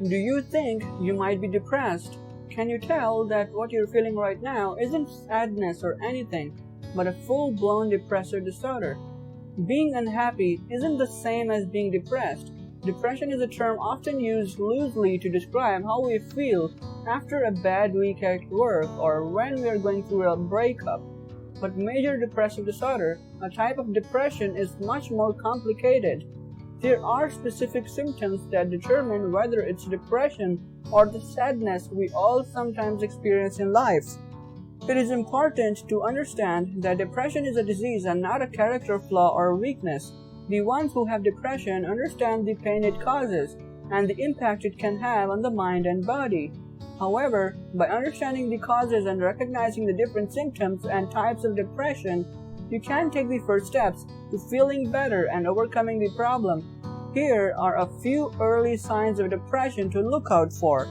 Do you think you might be depressed? Can you tell that what you're feeling right now isn't sadness or anything, but a full-blown depressive disorder? Being unhappy isn't the same as being depressed. Depression is a term often used loosely to describe how we feel after a bad week at work or when we are going through a breakup. But major depressive disorder, a type of depression, is much more complicated. There are specific symptoms that determine whether it's depression or the sadness we all sometimes experience in life. It is important to understand that depression is a disease and not a character flaw or weakness. The ones who have depression understand the pain it causes and the impact it can have on the mind and body. However, by understanding the causes and recognizing the different symptoms and types of depression, you can take the first steps to feeling better and overcoming the problem. Here are a few early signs of depression to look out for.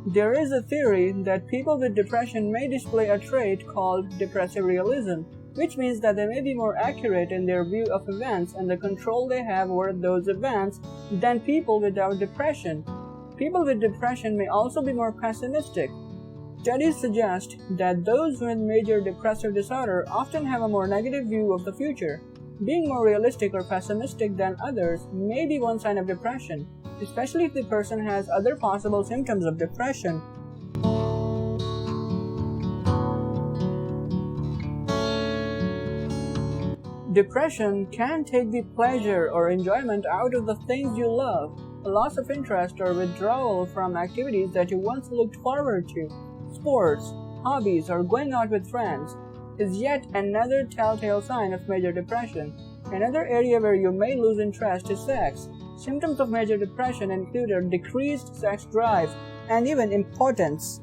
There is a theory that people with depression may display a trait called depressive realism, which means that they may be more accurate in their view of events and the control they have over those events than people without depression. People with depression may also be more pessimistic. Studies suggest that those with major depressive disorder often have a more negative view of the future. Being more realistic or pessimistic than others may be one sign of depression, especially if the person has other possible symptoms of depression. Depression can take the pleasure or enjoyment out of the things you love. A loss of interest or withdrawal from activities that you once looked forward to, sports, hobbies, or going out with friends, is yet another telltale sign of major depression. Another area where you may lose interest is sex. Symptoms of major depression include a decreased sex drive and even impotence.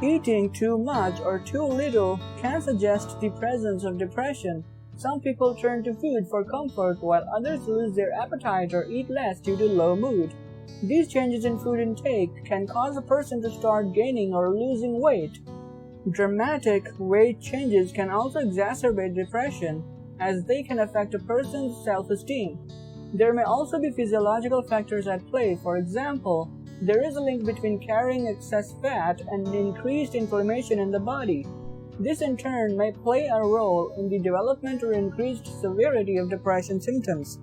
Eating too much or too little can suggest the presence of depression. Some people turn to food for comfort while others lose their appetite or eat less due to low mood. These changes in food intake can cause a person to start gaining or losing weight. Dramatic weight changes can also exacerbate depression, as they can affect a person's self-esteem. There may also be physiological factors at play. For example, there is a link between carrying excess fat and increased inflammation in the body. This in turn may play a role in the development or increased severity of depression symptoms.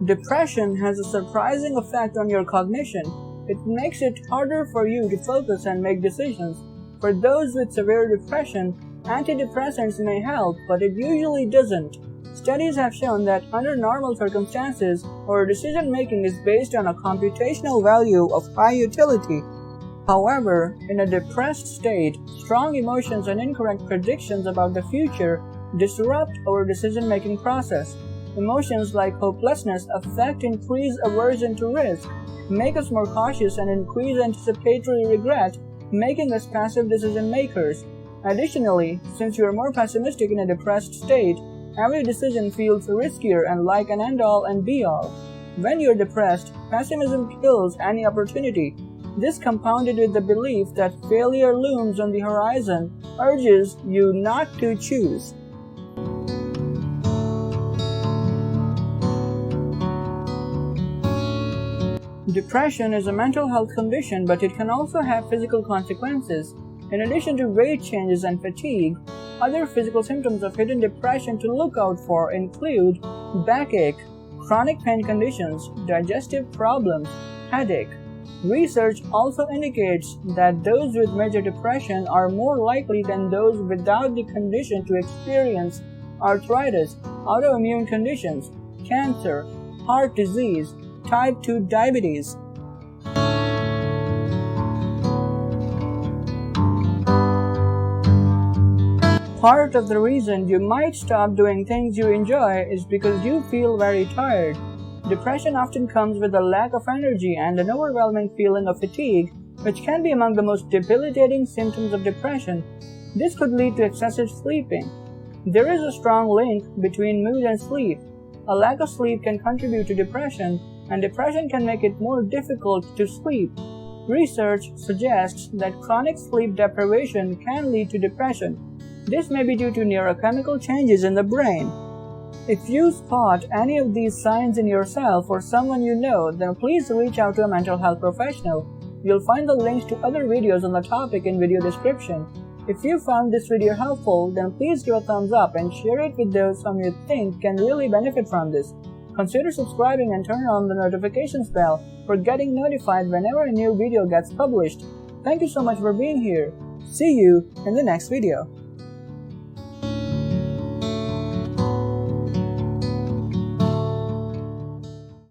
Depression has a surprising effect on your cognition. It makes it harder for you to focus and make decisions. For those with severe depression, antidepressants may help, but it usually doesn't. Studies have shown that under normal circumstances, our decision-making is based on a computational value of high utility. However, in a depressed state, strong emotions and incorrect predictions about the future disrupt our decision-making process. Emotions like hopelessness affect increased aversion to risk, make us more cautious, and increase anticipatory regret, making us passive decision makers. Additionally, since you are more pessimistic in a depressed state, every decision feels riskier and like an end-all and be-all. When you're depressed, pessimism kills any opportunity. This, compounded with the belief that failure looms on the horizon, urges you not to choose. Depression is a mental health condition, but it can also have physical consequences. In addition to weight changes and fatigue, other physical symptoms of hidden depression to look out for include backache, chronic pain conditions, digestive problems, headache. Research also indicates that those with major depression are more likely than those without the condition to experience arthritis, autoimmune conditions, cancer, heart disease, type 2 diabetes. Part of the reason you might stop doing things you enjoy is because you feel very tired. Depression often comes with a lack of energy and an overwhelming feeling of fatigue, which can be among the most debilitating symptoms of depression. This could lead to excessive sleeping. There is a strong link between mood and sleep. A lack of sleep can contribute to depression, and depression can make it more difficult to sleep. Research suggests that chronic sleep deprivation can lead to depression. This may be due to neurochemical changes in the brain. If you spot any of these signs in yourself or someone you know, then please reach out to a mental health professional. You'll find the links to other videos on the topic in video description. If you found this video helpful, then please give a thumbs up and share it with those whom you think can really benefit from this. Consider subscribing and turn on the notifications bell for getting notified whenever a new video gets published. Thank you so much for being here. See you in the next video.